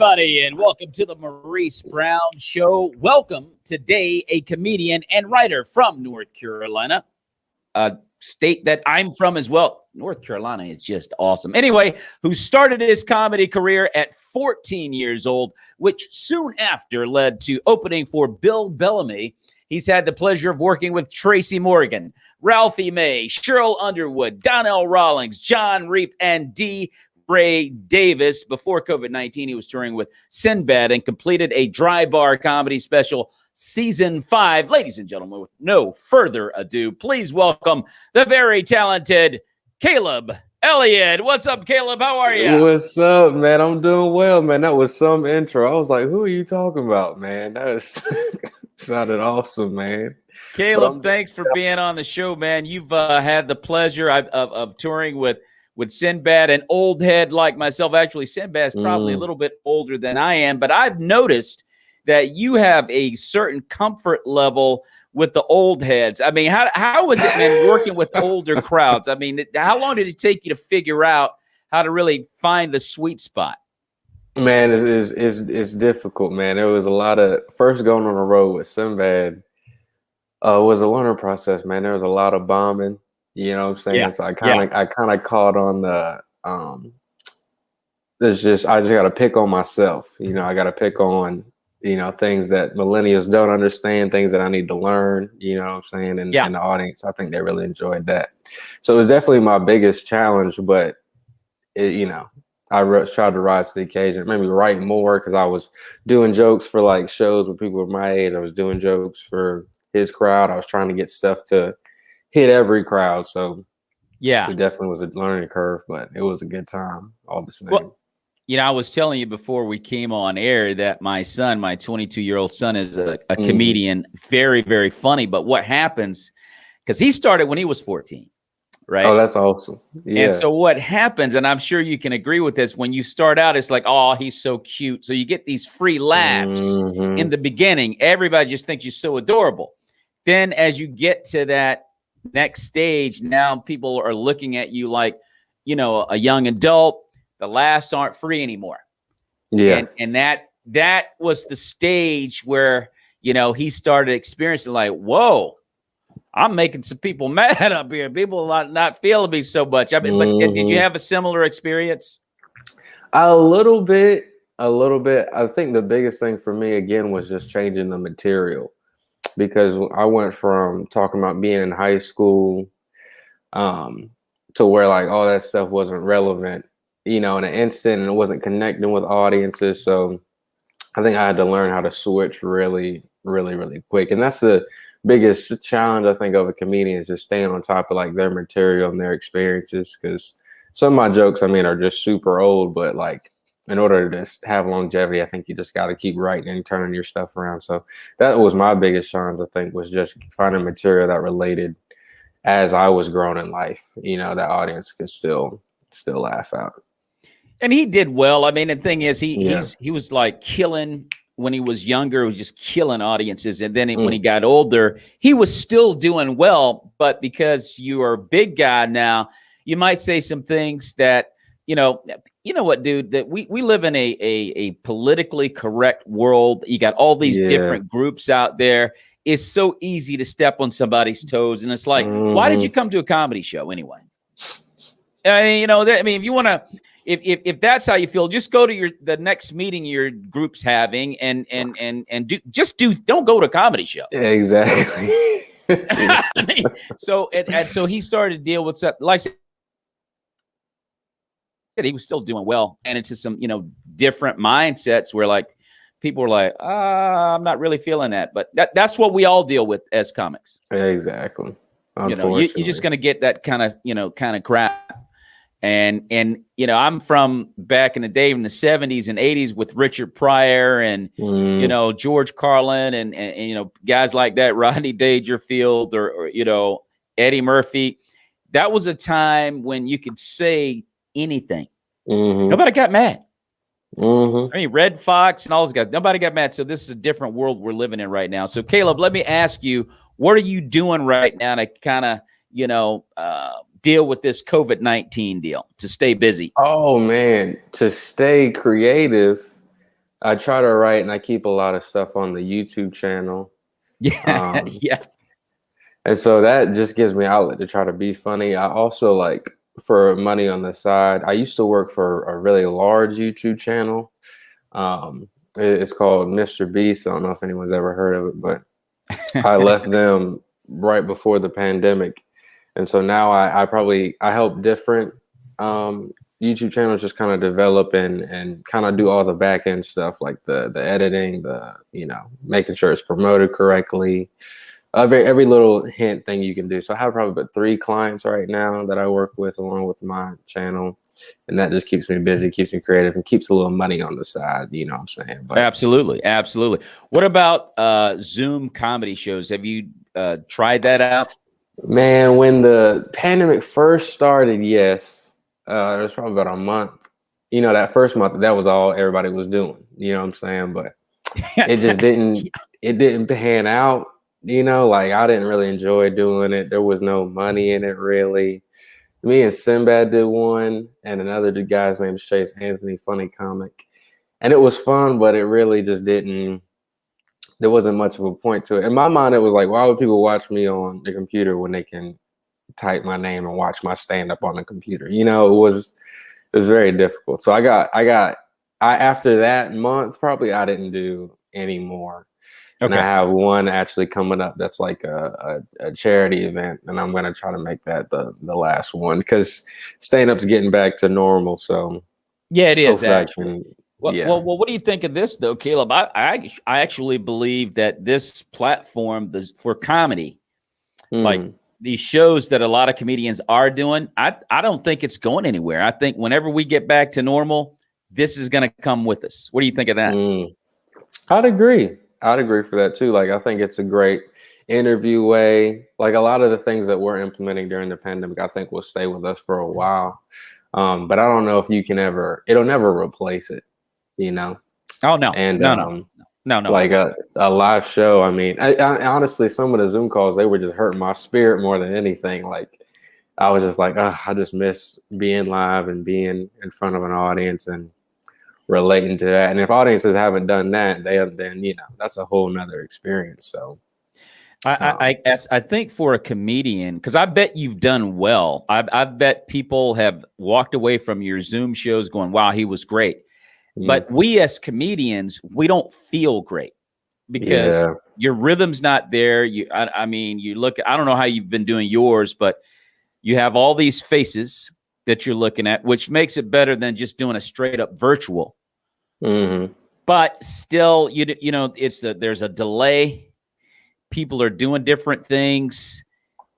everybody, and welcome to the Maurice Brown Show. Welcome today, a comedian and writer from North Carolina, a state that I'm from as well. North Carolina is just awesome. Anyway, who started his comedy career at 14 years old, which soon after led to opening for Bill Bellamy. He's had the pleasure of working with Tracy Morgan, Ralphie May, Cheryl Underwood, Donnell Rawlings, John Reap, and D. Ray Davis. Before COVID-19, he was touring with Sinbad and completed a dry bar comedy special, Season 5. Ladies and gentlemen, with no further ado, please welcome the very talented Caleb Elliot. What's up, Caleb? How are you? What's up, man? I'm doing well, man. That was some intro. I was like, who are you talking about, man? That sounded awesome, man. Caleb, thanks for being on the show, man. You've had the pleasure of touring with Sinbad, an old head like myself. Actually, Sinbad's probably a little bit older than I am, but I've noticed that you have a certain comfort level with the old heads. I mean, how was it, man, working with older crowds? I mean, how long did it take you to figure out how to really find the sweet spot? Man, it's difficult, man. There was a lot of first going on the road with Sinbad was a learning process, man. There was a lot of bombing. You know what I'm saying? Yeah. So I kind of caught on the I just got to pick on myself. You know, I got to pick on, things that millennials don't understand, things that I need to learn, you know what I'm saying? And the audience, I think they really enjoyed that. So it was definitely my biggest challenge, but I tried to rise to the occasion, maybe write more because I was doing jokes for like shows with people my age. I was doing jokes for his crowd. I was trying to get stuff to hit every crowd. So it definitely was a learning curve, but it was a good time all the same. Well, I was telling you before we came on air that my son, my 22-year-old son, is a comedian, very, very funny. But what happens, because he started when he was 14, right? Oh, that's awesome. Yeah. And so what happens, and I'm sure you can agree with this, when you start out, it's like, oh, he's so cute. So you get these free laughs in the beginning. Everybody just thinks you're so adorable. Then as you get to that next stage, now people are looking at you like, a young adult. The laughs aren't free anymore. Yeah. And that was the stage where, he started experiencing like, whoa, I'm making some people mad up here. People are not feeling me so much. I mean, but did you have a similar experience? A little bit. I think the biggest thing for me, again, was just changing the material. Because I went from talking about being in high school to where like all that stuff wasn't relevant, in an instant, and it wasn't connecting with audiences. So I think I had to learn how to switch really, really, really quick. And that's the biggest challenge, I think, of a comedian, is just staying on top of like their material and their experiences. Because some of my jokes, are just super old, but like, in order to have longevity, I think you just got to keep writing and turning your stuff around. So that was my biggest challenge, I think, was just finding material that related as I was growing in life, that audience could still laugh out. And he did well. I mean, the thing is, he was like killing when he was younger. He was just killing audiences. And then when he got older, he was still doing well. But because you are a big guy now, you might say some things that, you know what, dude, that we live in a politically correct world. You got all these different groups out there. It's so easy to step on somebody's toes. And it's like, why did you come to a comedy show anyway? If you want to, if that's how you feel, just go to the next meeting your group's having and don't go to a comedy show. Yeah, exactly. So he started to deal with stuff like he was still doing well, and into some different mindsets where like people were like, I'm not really feeling that, but that's what we all deal with as comics. Exactly. You're just gonna get that kind of crap. And I'm from back in the day in the 70s and 80s with Richard Pryor and George Carlin and guys like that, Rodney Dangerfield or Eddie Murphy. That was a time when you could say anything. Nobody got mad. I mean, Red Fox and all those guys, nobody got mad. So this is a different world we're living in right now. So Caleb, let me ask you, what are you doing right now to kind of deal with this COVID-19 deal, to stay busy? Oh man, to stay creative, I try to write, and I keep a lot of stuff on the YouTube channel. Yeah, Um, yeah. and so that just gives me outlet to try to be funny. I also like for money on the side. I used to work for a really large YouTube channel. It's called Mr. Beast. I don't know if anyone's ever heard of it, but I left them right before the pandemic. And so now I help different YouTube channels just kind of develop and kind of do all the back end stuff like the editing, making sure it's promoted correctly. Every little hint thing you can do. So I have probably about 3 clients right now that I work with along with my channel. And that just keeps me busy, keeps me creative, and keeps a little money on the side. You know what I'm saying? But Absolutely. Absolutely. What about Zoom comedy shows? Have you tried that out? man, when the pandemic first started, yes, it was probably about a month. That first month, that was all everybody was doing. You know what I'm saying? But it just didn't pan out. Like I didn't really enjoy doing it. There was no money in it really. Me and Sinbad did one, and another guy's name is Chase Anthony, funny comic. And it was fun, but it really just didn't. There wasn't much of a point to it. In my mind, it was like, why would people watch me on the computer when they can type my name and watch my stand up on the computer? It was very difficult. So after that month, probably I didn't do any more. And I have one actually coming up that's like a charity event, and I'm going to try to make that the last one because stand-up's getting back to normal. So yeah, it is actually. Well, what do you think of this though, Caleb? I actually believe that this platform for comedy, like these shows that a lot of comedians are doing, I don't think it's going anywhere. I think whenever we get back to normal, this is going to come with us. What do you think of that? I'd agree for that too. Like, I think it's a great interview way. Like a lot of the things that we're implementing during the pandemic, I think will stay with us for a while. But I don't know if you can it'll never replace it, Oh, no. And No. Like a live show. I mean, I honestly, some of the Zoom calls, they were just hurting my spirit more than anything. Like I was just like, I just miss being live and being in front of an audience and relating to that. And if audiences haven't done that, then that's a whole nother experience. So I think for a comedian, because I bet you've done well. I bet people have walked away from your Zoom shows going, wow, he was great. But we as comedians, we don't feel great because your rhythm's not there. I mean, you look, I don't know how you've been doing yours, but you have all these faces that you're looking at, which makes it better than just doing a straight up virtual. But still, there's a delay. People are doing different things,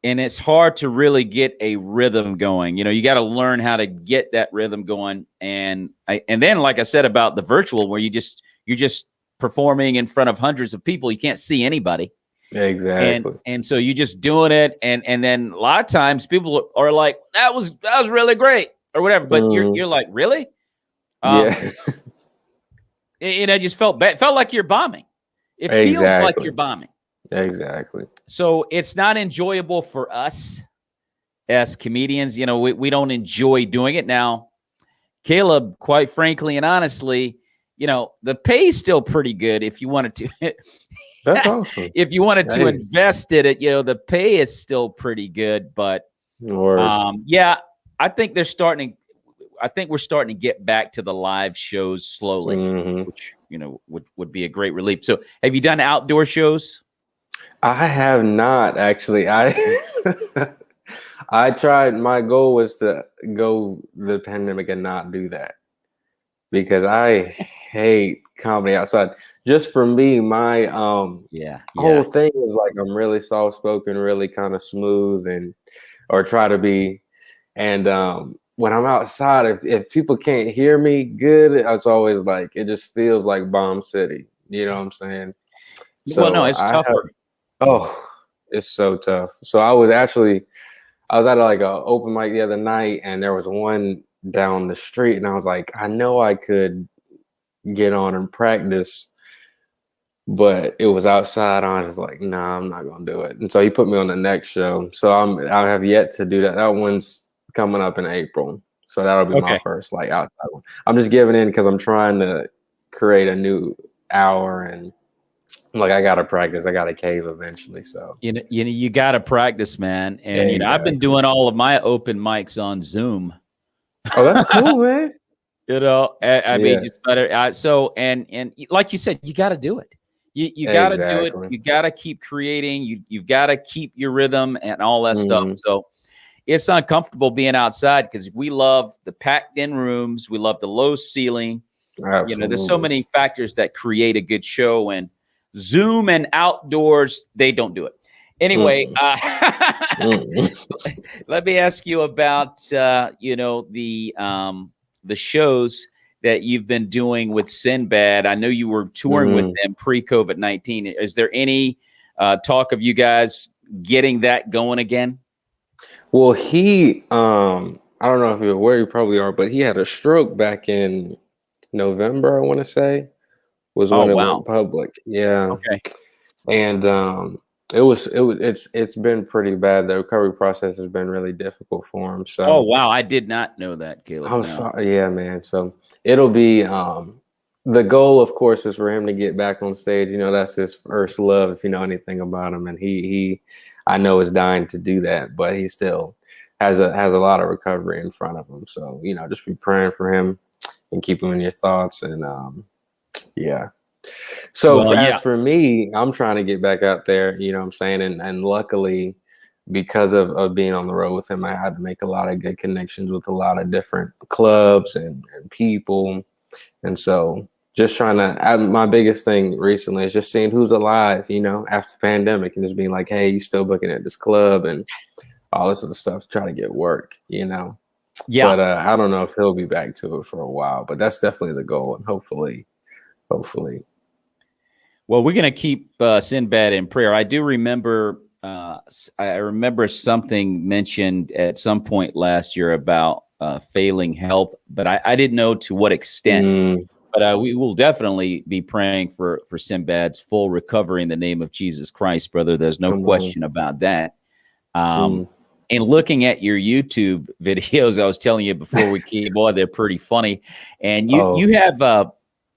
and it's hard to really get a rhythm going. You got to learn how to get that rhythm going. And then, like I said about the virtual, where you're just performing in front of hundreds of people, you can't see anybody. Exactly. And so you're just doing it, and then a lot of times people are like, that was really great or whatever. But you're like, really? It just felt bad. It felt like you're bombing. It feels like you're bombing. Exactly. So it's not enjoyable for us as comedians. We don't enjoy doing it. Now, Caleb, quite frankly and honestly, the pay is still pretty good if you wanted to. That's awesome. If you wanted to invest in it, the pay is still pretty good. But I think we're starting to get back to the live shows slowly, which would be a great relief. So have you done outdoor shows? I have not actually. I tried. My goal was to go the pandemic and not do that because I hate comedy outside. Just for me, my whole thing is like I'm really soft spoken, really kind of smooth, or try to be. And when I'm outside, if people can't hear me good, it's always like it just feels like Bomb City. You know what I'm saying? So no, it's tougher. It's so tough. So I was at like a open mic the other night, and there was one down the street, and I was like, I know I could get on and practice, but it was outside. I was like, nah, I'm not gonna do it. And so he put me on the next show. So I have yet to do that. That one's coming up in April. So that'll be my first like outside one. I'm just giving in because I'm trying to create a new hour, and I'm like, I gotta practice. I gotta cave eventually. So you got to practice, man. And I've been exactly. doing all of my open mics on Zoom. Oh, that's cool, man. I mean, Yeah, just better. And like you said, you got to do it. You got to do it. exactly. You got to keep creating. You've got to keep your rhythm and all that stuff. Mm-hmm. So it's uncomfortable being outside because we love the packed in rooms. We love the low ceiling. Absolutely. There's so many factors that create a good show, and Zoom and outdoors, they don't do it. Anyway, let me ask you about, the shows that you've been doing with Sinbad. I know you were touring with them pre-COVID-19. Is there any talk of you guys getting that going again? Well, he, I don't know if you're aware, you probably are, but he had a stroke back in November, I want to say, was when it went public. Yeah. Okay. And it's been pretty bad. The recovery process has been really difficult for him. So, oh wow, I did not know that, Caleb. I'm sorry. Yeah, man. So it'll be the goal, of course, is for him to get back on stage. That's his first love, if you know anything about him, and he I know is dying to do that, but he still has a lot of recovery in front of him. So just be praying for him and keep him in your thoughts. And yeah. So as for me, I'm trying to get back out there, what I'm saying? And luckily, because of being on the road with him, I had to make a lot of good connections with a lot of different clubs and people. And so just trying to, my biggest thing recently is just seeing who's alive, after the pandemic, and just being like, hey, you still booking at this club and all this other stuff to try to get work, Yeah. But I don't know if he'll be back to it for a while, but that's definitely the goal. And hopefully. Well, we're going to keep Sinbad in prayer. I do remember, I remember something mentioned at some point last year about failing health, but I didn't know to what extent. But we will definitely be praying for Sinbad's full recovery in the name of Jesus Christ, brother. There's no question about that. And looking at your YouTube videos, I was telling you before we came on, they're pretty funny. And you had a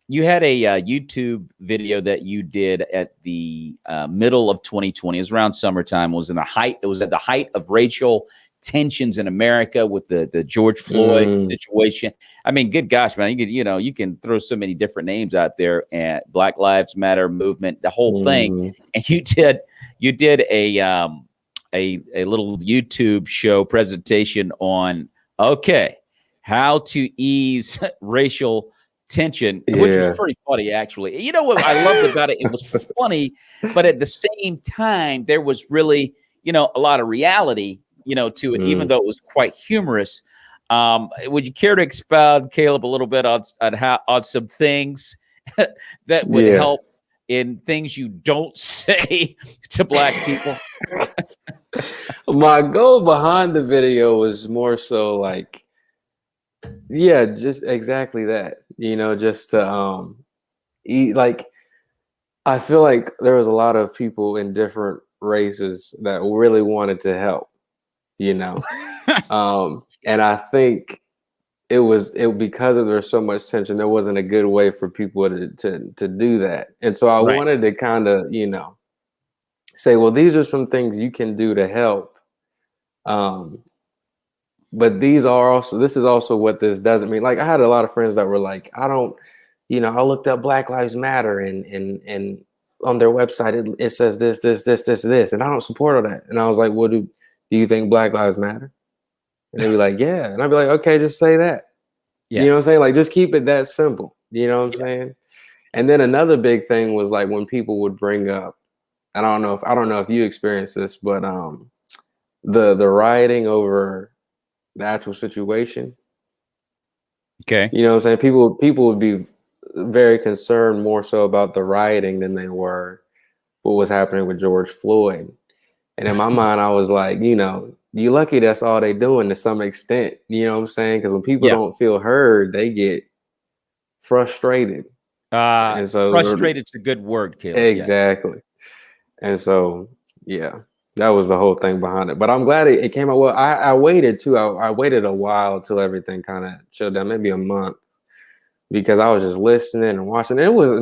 YouTube video that you did at the middle of 2020. It was around summertime. It was at the height of racial tensions in America with the George Floyd situation. I mean, good gosh, man, you can throw so many different names out there, and Black Lives Matter movement, the whole thing. And you did a little YouTube show presentation on how to ease racial tension, which was pretty funny, actually. You know what I loved about it? It was funny, but at the same time, there was really, a lot of reality, to it, even though it was quite humorous. Would you care to expound, Caleb, a little bit on some things that would help in things you don't say to Black people? My goal behind the video was more so like, just exactly that, just to like, I feel like there was a lot of people in different races that really wanted to help, and I think it because of there's so much tension, there wasn't a good way for people to do that. And so I wanted to kind of, say, well, these are some things you can do to help. But this is also what this doesn't mean. Like, I had a lot of friends that were like, I looked up Black Lives Matter and on their website, it says this, and I don't support all that. And I was like, well, do you think Black Lives Matter? And they'd be like, yeah. And I'd be like, okay, just say that. Yeah. You know what I'm saying? Like, just keep it that simple. You know what I'm saying? And then another big thing was like when people would bring up, and I don't know if you experienced this, but the rioting over the actual situation. Okay. You know what I'm saying? People would be very concerned more so about the rioting than they were what was happening with George Floyd. And in my mind, I was like, you lucky that's all they doing to some extent. You know what I'm saying? Because when people don't feel heard, they get frustrated. And so frustrated's a good word, Caleb. Exactly. And so, that was the whole thing behind it. But I'm glad it came out well. I waited too. I waited a while till everything kind of chilled down, maybe a month. because I was just listening and watching. It was,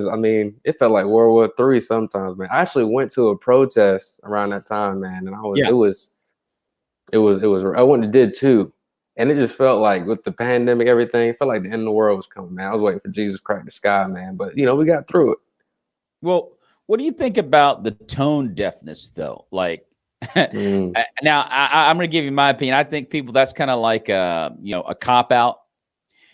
I mean, it felt like World War III sometimes, man. I actually went to a protest around that time, man, and I went and did too. And it just felt like with the pandemic, everything, it felt like the end of the world was coming, man. I was waiting for Jesus to crack the sky, man. But, we got through it. Well, what do you think about the tone deafness, though? Like, now I'm going to give you my opinion. I think that's kind of like a cop out.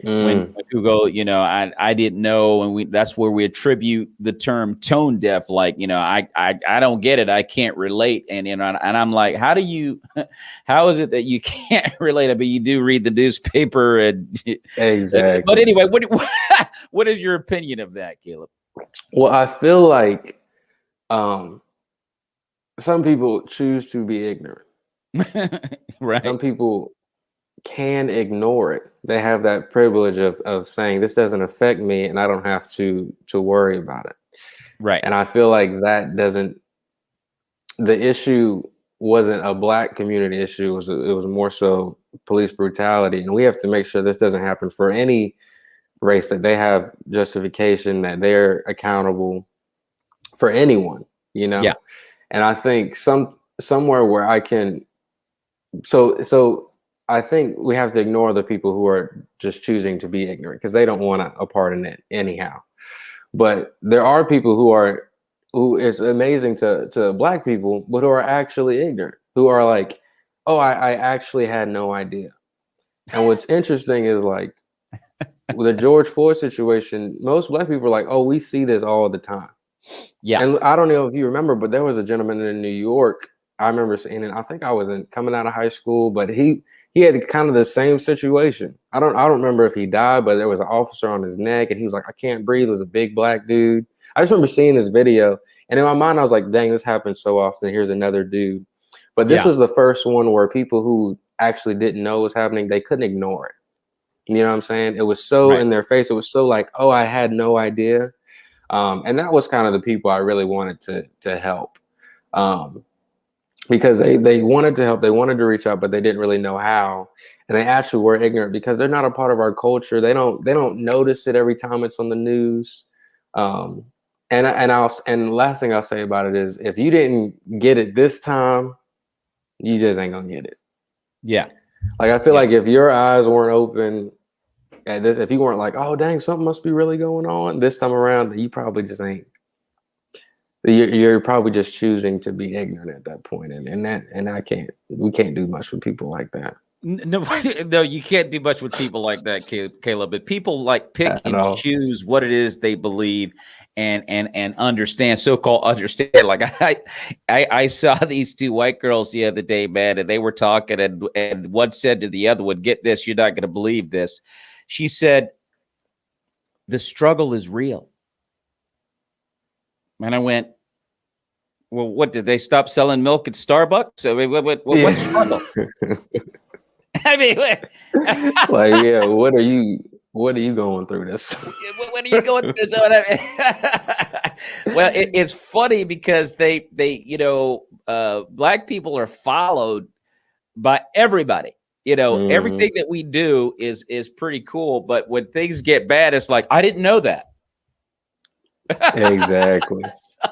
When people go, I didn't know, and that's where we attribute the term tone deaf. Like, I don't get it, I can't relate, and I'm like, how is it that you can't relate it, but you do read the newspaper? And exactly. But anyway, what is your opinion of that, Caleb? Well, I feel like some people choose to be ignorant. Right. Some people can ignore it. They have that privilege of saying this doesn't affect me and I don't have to worry about it. Right. And I feel like the issue wasn't a Black community issue. It was more so police brutality. And we have to make sure this doesn't happen for any race, that they have justification, that they're accountable for anyone, Yeah. And I think somewhere where I can, so I think we have to ignore the people who are just choosing to be ignorant because they don't want a part in it anyhow. But there are people who is amazing to Black people, but who are actually ignorant, who are like, oh, I actually had no idea. And what's interesting is like with the George Floyd situation, most Black people are like, oh, we see this all the time. Yeah. And I don't know if you remember, but there was a gentleman in New York. I remember seeing it. I think I was coming out of high school, but he had kind of the same situation. I don't remember if he died, but there was an officer on his neck and he was like, I can't breathe. It was a big Black dude. I just remember seeing this video, and in my mind, I was like, dang, this happens so often. Here's another dude. But this was the first one where people who actually didn't know what was happening, they couldn't ignore it. You know what I'm saying? It was so in their face. It was so like, oh, I had no idea. And that was kind of the people I really wanted to help. Because they wanted to help, they wanted to reach out, but they didn't really know how. And they actually were ignorant because they're not a part of our culture. They don't notice it every time it's on the news. And last thing I'll say about it is, if you didn't get it this time, you just ain't gonna get it. Yeah. Like I feel like if your eyes weren't open at this, if you weren't like, oh dang, something must be really going on this time around, you probably just ain't. You're probably just choosing to be ignorant at that point, and we can't do much with people like that. No, you can't do much with people like that, Caleb. But people like pick and choose what it is they believe and understand, so-called understand. Like I saw these two white girls the other day, man, and they were talking, and one said to the other one, "Get this, you're not going to believe this." She said, "The struggle is real." And I went, well, what, did they stop selling milk at Starbucks? I mean, what struggle? I mean, like, yeah, what are you going through this? What are you going through this? Well, it's funny because they Black people are followed by everybody. Everything that we do is pretty cool. But when things get bad, it's like, I didn't know that. Exactly. So,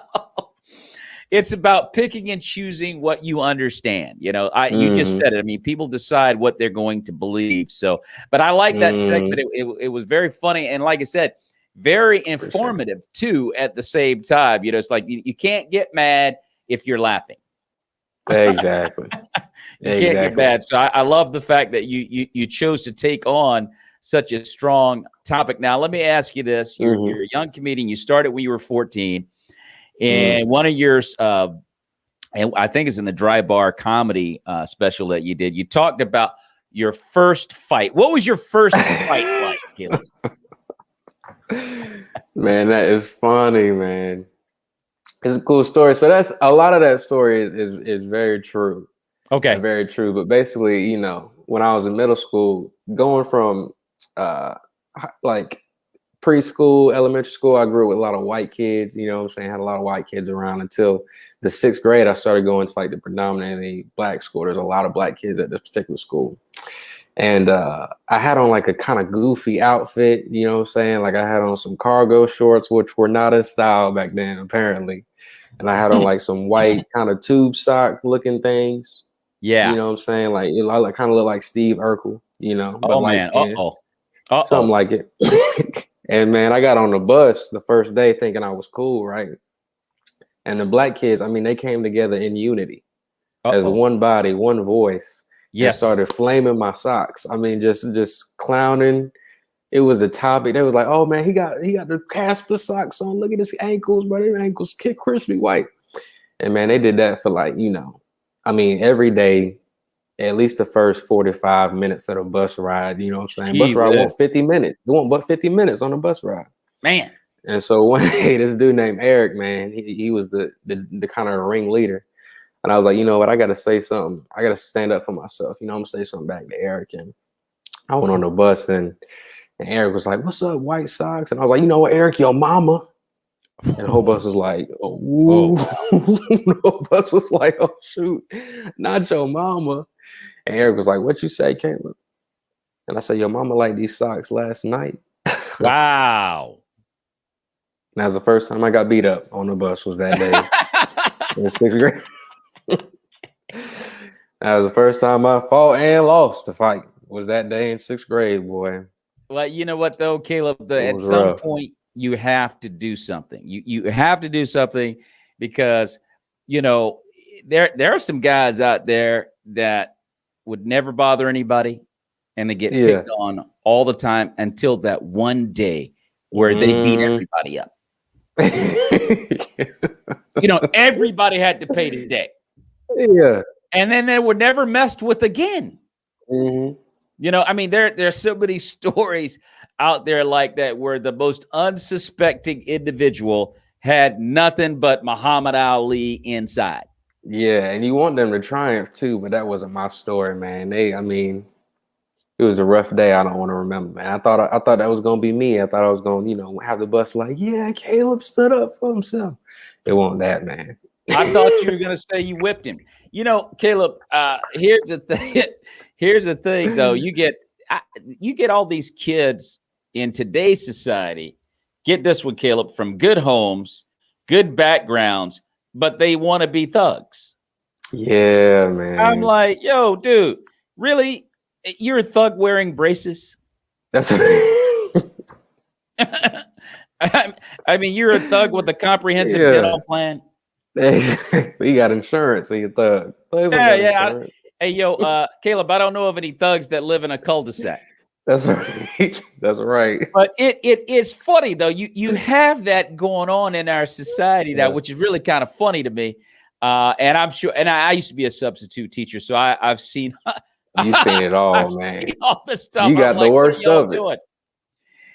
it's about picking and choosing what you understand. You just said it. I mean, people decide what they're going to believe. So, but I like that segment. It was very funny, and like I said, very informative too. At the same time, it's like you can't get mad if you're laughing. Exactly. You can't get mad. So I love the fact that you chose to take on such a strong topic. Now, let me ask you this. You're a young comedian. You started when you were 14. And one of yours, and I think it's in the Dry Bar comedy special that you did, you talked about your first fight. What was your first fight like, Caleb? Man, that is funny, man. It's a cool story. So that's a lot of that story is very true. Okay. Very true. But basically, when I was in middle school, going from like preschool, elementary school, I grew up with a lot of white kids, what I'm saying? Had a lot of white kids around until the 6th grade. I started going to like the predominantly Black school. There's a lot of Black kids at this particular school. And I had on like a kind of goofy outfit, you know what I'm saying? Like I had on some cargo shorts, which were not in style back then, apparently. And I had on like some white kind of tube sock looking things. You Yeah. know what I'm saying? Like it like, kind of looked like Steve Urkel, you know, but Oh light man. skin. Uh Something oh. like it. And man, I got on the bus the first day thinking I was cool, right? And the black kids, I mean, they came together in unity Uh as oh. one body, one voice, and Yes. started flaming my socks. I mean, just clowning. It was a topic. They was like, "Oh man, he got the Casper socks on. Look at his ankles, but his ankles crispy white." And man, they did that for like, I mean, every day, at least the first 45 minutes of the bus ride. You know what I'm saying? Bus Gee ride whiz. want 50 minutes. They want but 50 minutes on the bus ride. Man. And so one day, this dude named Eric, man, he was the kind of ringleader. And I was like, you know what? I got to say something. I got to stand up for myself. I'm going to say something back to Eric. And I went on the bus and Eric was like, "What's up, white socks?" And I was like, "You know what, Eric, your mama." And the whole bus was like, "Oh." The whole bus was like, "Oh, shoot, not your mama." And Eric was like, "What you say, Caleb?" And I said, "Your mama liked these socks last night." Wow. And that was the first time I got beat up on the bus was that day in sixth grade. That was the first time I fought and lost the fight was that day in sixth grade, boy. Well, you know what though, Caleb? It At was some rough. point, you have to do something. You have to do something because there are some guys out there that would never bother anybody, and they get Yeah. picked on all the time until that one day where they beat everybody up. Everybody had to pay today, Yeah. and then they were never messed with again. Mm-hmm. I mean, there's so many stories out there like that where the most unsuspecting individual had nothing but Muhammad Ali inside. Yeah, and you want them to triumph too, but that wasn't my story, man. It was a rough day. I don't want to remember, man. I thought that was gonna be me. I thought I was gonna, have the bus like, yeah, Caleb stood up for himself. It wasn't that, man. I thought you were gonna say you whipped him. Caleb. Here's the thing. Here's the thing, though. You get all these kids in today's society. Get this one, Caleb, from good homes, good backgrounds, but they want to be thugs. Yeah, man. I'm like, yo, dude, really? You're a thug wearing braces? That's I mean, you're a thug with a comprehensive dental plan. You got insurance, so you thug. Yeah. Hey, yo, Caleb, I don't know of any thugs that live in a cul-de-sac. That's right. That's right. But it is funny though. You have that going on in our society now, which is really kind of funny to me. And I'm sure. And I used to be a substitute teacher, so I've seen. You've seen it all, I've man. seen all this stuff. You got the worst of it. Doing?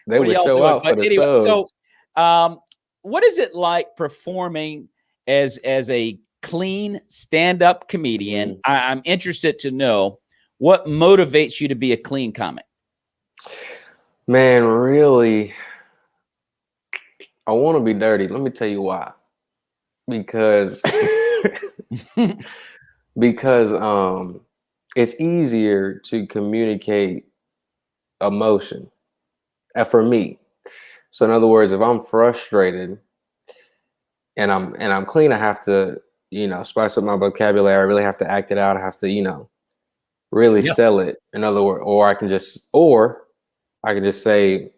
They would show out for the subs. So, what is it like performing as a clean stand-up comedian? I'm interested to know what motivates you to be a clean comic. Man, really, I want to be dirty. Let me tell you why. Because it's easier to communicate emotion for me. So in other words, if I'm frustrated and I'm clean, I have to, spice up my vocabulary. I really have to act it out. I have to, really sell it. In other words, or I can just say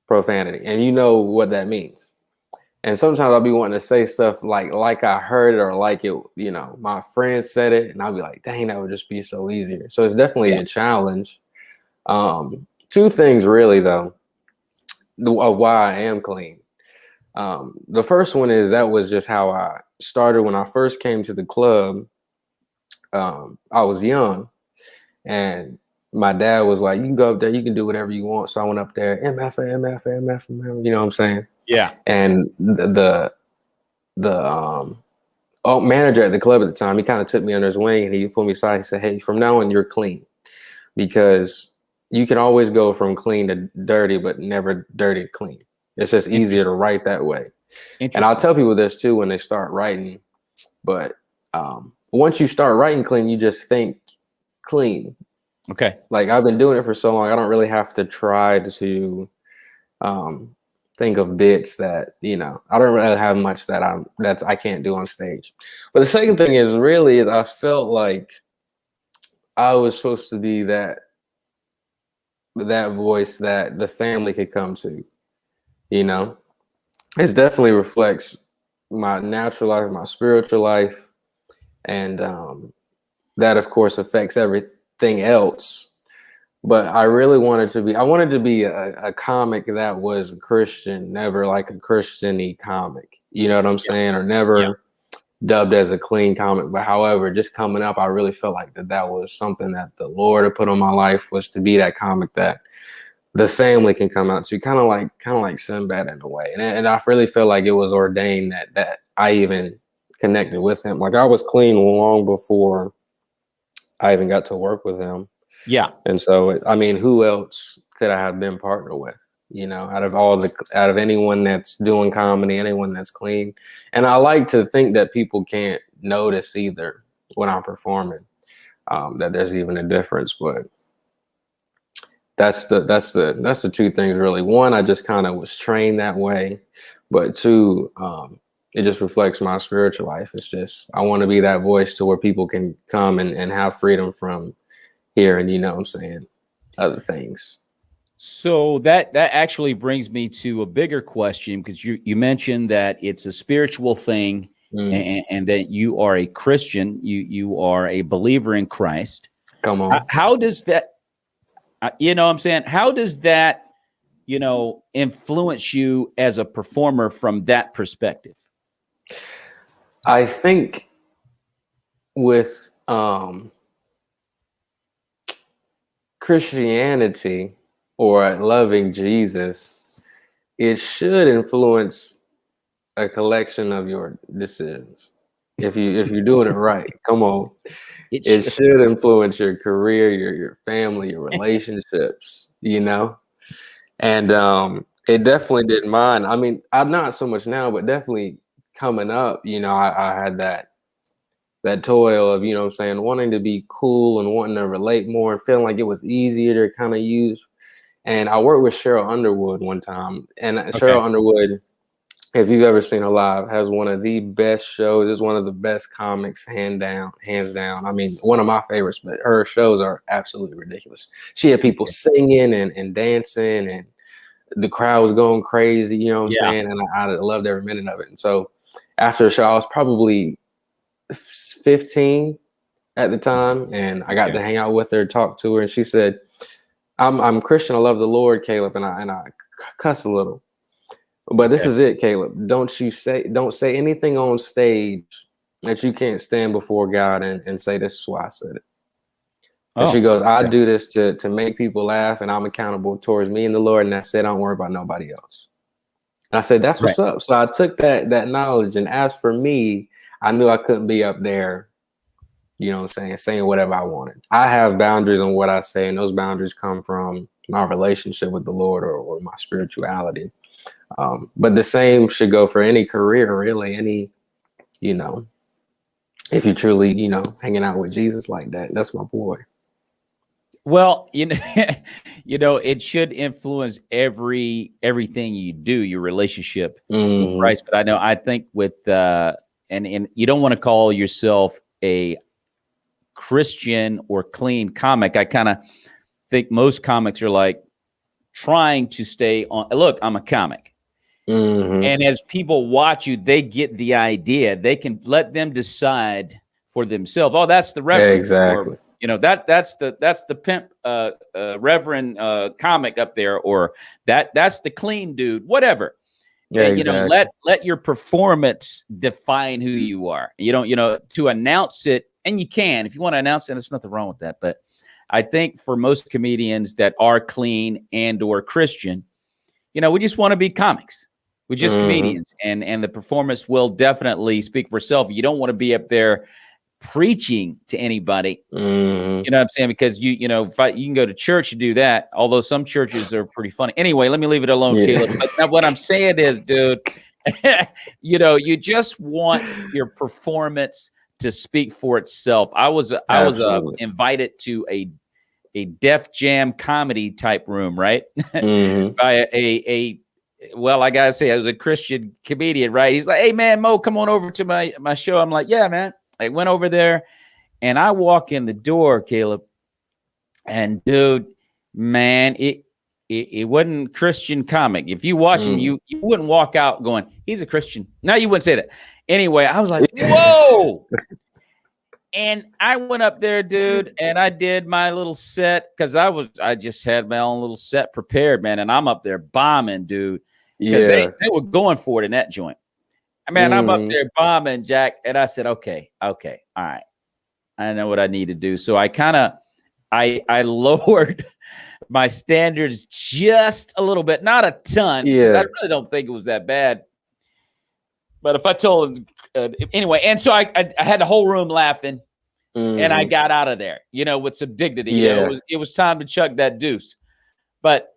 profanity, and you know what that means. And sometimes I'll be wanting to say stuff like I heard it or like it, my friend said it, and I'll be like, dang, that would just be so easier. So it's definitely a challenge. Two things really though, of why I am clean. The first one is that was just how I started when I first came to the club. I was young, and my dad was like, you can go up there, you can do whatever you want. So I went up there, MF, you know what I'm saying? Yeah. And the manager at the club at the time, he kind of took me under his wing and he pulled me aside. He said, hey, from now on, you're clean, because you can always go from clean to dirty, but never dirty to clean. It's just easier to write that way. And I'll tell people this too when they start writing. But once you start writing clean, you just think clean. Okay. Like I've been doing it for so long, I don't really have to try to think of bits that, I don't really have much that I can't do on stage. But the second thing is I felt like I was supposed to be that voice that the family could come to, you know. It definitely reflects my natural life, my spiritual life, and that of course affects everything else. But I wanted to be a comic that was Christian, never like a Christian-y comic. You know what I'm saying? Or never dubbed as a clean comic. But however, just coming up, I really felt like that was something that the Lord had put on my life, was to be that comic that the family can come out to, kind of like Sinbad in a way. And I really feel like it was ordained that I even connected with him. Like I was clean long before I even got to work with him. Yeah. And so, I mean, who else could I have been partnered with? Out of anyone that's doing comedy, anyone that's clean. And I like to think that people can't notice either when I'm performing, that there's even a difference. But that's the two things really. One, I just kind of was trained that way, but two, it just reflects my spiritual life. It's just, I want to be that voice to where people can come and have freedom from here, and what I'm saying, other things. So that actually brings me to a bigger question, because you mentioned that it's a spiritual thing, and that you are a Christian, you are a believer in Christ. Come on. How does that, I'm saying, how does that, influence you as a performer from that perspective? I think with Christianity or loving Jesus, it should influence a collection of your decisions. If you're doing it right, come on. It should influence your career, your family, your relationships, And it definitely did mine. I mean, I'm not so much now, but definitely coming up, I had that toil of, what I'm saying, wanting to be cool and wanting to relate more and feeling like it was easier to kind of use. And I worked with Cheryl Underwood one time. And Cheryl Underwood, if you've ever seen her live, has one of the best shows. Is one of the best comics, hands down. I mean, one of my favorites, but her shows are absolutely ridiculous. She had people singing and dancing, and the crowd was going crazy, you know what I'm saying? And I loved every minute of it. And so after the show, I was probably 15 at the time, and I got to hang out with her, talk to her, and she said, I'm Christian, I love the Lord, Caleb, and I cuss a little. But this is it, Caleb. Don't say anything on stage that you can't stand before God and say, this is why I said it. And she goes, I do this to make people laugh, and I'm accountable towards me and the Lord, and that's it. I don't worry about nobody else. And I said, that's what's up. So I took that knowledge, and as for me, I knew I couldn't be up there, saying whatever I wanted. I have boundaries on what I say, and those boundaries come from my relationship with the Lord or my spirituality. But the same should go for any career, really, if you truly, hanging out with Jesus like that, that's my boy. Well, it should influence everything you do, your relationship with Christ. But I think with, and you don't want to call yourself a Christian or clean comic. I kind of think most comics are like trying to stay on, look, I'm a comic. And as people watch you, they get the idea. They can let them decide for themselves. Oh, that's the reverend. Exactly. Or, that's the pimp reverend comic up there, or that's the clean dude, whatever. Yeah, and, exactly. Let your performance define who you are. You don't, to announce it, and you can if you want to announce it. There's nothing wrong with that. But I think for most comedians that are clean and or Christian, we just want to be comics. We're just comedians, and the performance will definitely speak for itself. You don't want to be up there preaching to anybody. You know what I'm saying? Because you can go to church and do that, although some churches are pretty funny. Anyway, let me leave it alone, Caleb. But now what I'm saying is, dude, you just want your performance to speak for itself. I was invited to a Def Jam comedy type room, right? Mm-hmm. By well, I gotta say, I was a Christian comedian, right? He's like, "Hey man, Mo, come on over to my show." I'm like, "Yeah, man." I went over there, and I walk in the door, Caleb, and dude, man, it wasn't Christian comic. If you watch him, you wouldn't walk out going, "He's a Christian." No, you wouldn't say that. Anyway, I was like, "Whoa." And I went up there, dude, and I did my little set because I just had my own little set prepared, man. And I'm up there bombing, dude, because they were going for it in that joint. Man, I'm up there bombing, Jack, and I said, okay, all right, I know what I need to do. So I lowered my standards just a little bit, not a ton, because I really don't think it was that bad. But if I told them, anyway, and so I had the whole room laughing, and I got out of there, with some dignity. It was time to chuck that deuce. But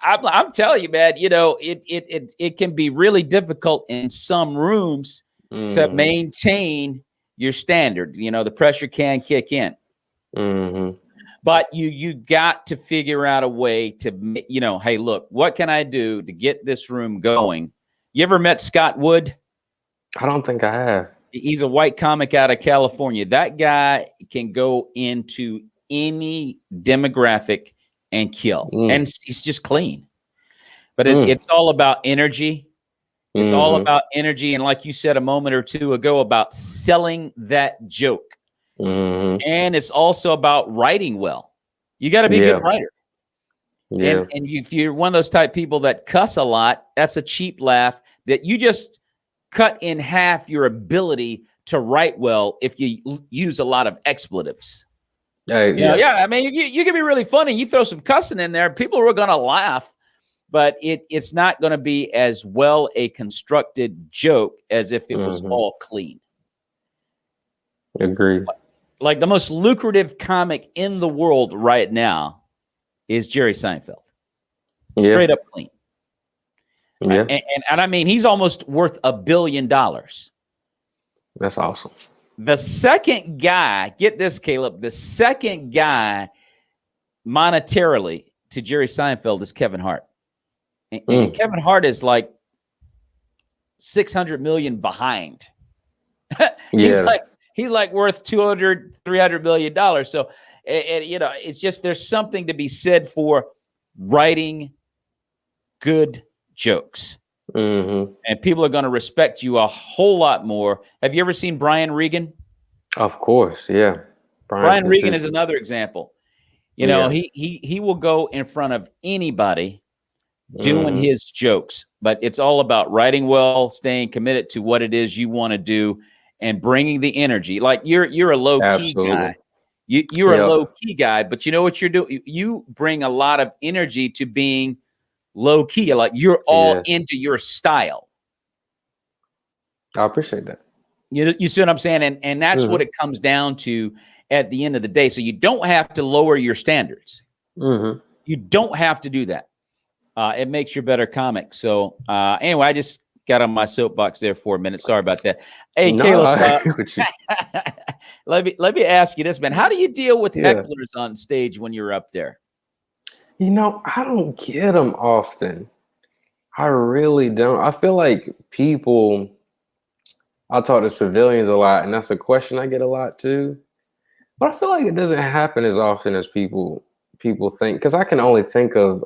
I'm telling you, man, it can be really difficult in some rooms to maintain your standard. The pressure can kick in. But you got to figure out a way to, hey, look, what can I do to get this room going? You ever met Scott Wood? I don't think I have. He's a white comic out of California. That guy can go into any demographic and kill. And he's just clean. But it's all about energy. It's all about energy. And like you said a moment or two ago about selling that joke. And it's also about writing well. You got to be a good writer. And if you're one of those type people that cuss a lot, that's a cheap laugh that you just cut in half your ability to write well if you use a lot of expletives. I mean, you can be really funny. You throw some cussing in there, people are going to laugh, but it's not going to be as well a constructed joke as if it was all clean. Agreed. Like the most lucrative comic in the world right now is Jerry Seinfeld. Straight up clean. Yeah. And I mean, he's almost worth $1 billion. That's awesome. The second guy, get this, Caleb, the second guy monetarily to Jerry Seinfeld is Kevin Hart. And Kevin Hart is like 600 million behind. He's like worth $200-300 million. So, it's just, there's something to be said for writing good jokes. And people are going to respect you a whole lot more. Have you ever seen Brian Regan? Of course, yeah. Brian Regan is another example. He will go in front of anybody doing his jokes, but it's all about writing well, staying committed to what it is you want to do, and bringing the energy. Like you're a low key guy. You're a low key guy, but you know what you're doing? You bring a lot of energy to being low key. Like you're all into your style. I appreciate that. You see what I'm saying? And that's what it comes down to at the end of the day. So you don't have to lower your standards. You don't have to do that. It makes you a better comic. So anyway, I just got on my soapbox there for a minute. Sorry about that. Hey, Caleb, let me ask you this, man. How do you deal with hecklers on stage when you're up there? I don't get them often. I really don't. I feel like I talk to civilians a lot, and that's a question I get a lot too. But I feel like it doesn't happen as often as people think. Because I can only think of,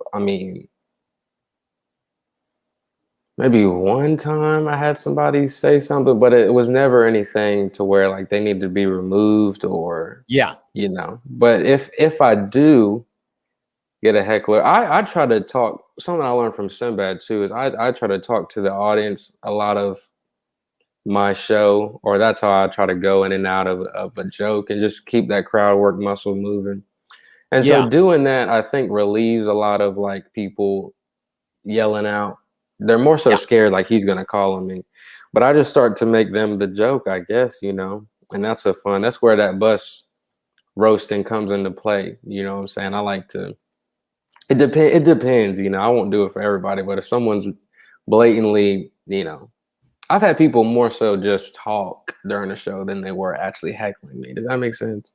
maybe one time I had somebody say something, but it was never anything to where like they need to be removed or But if I do get a heckler, I try to talk. Something I learned from Sinbad too is I try to talk to the audience a lot of my show, or that's how I try to go in and out of a joke and just keep that crowd work muscle moving. And so doing that, I think relieves a lot of like people yelling out. They're more so scared like he's gonna call on me, but I just start to make them the joke, I guess, and that's where that bus roasting comes into play. You know what I'm saying? I like to. It depends, I won't do it for everybody, but if someone's blatantly, I've had people more so just talk during the show than they were actually heckling me. Does that make sense?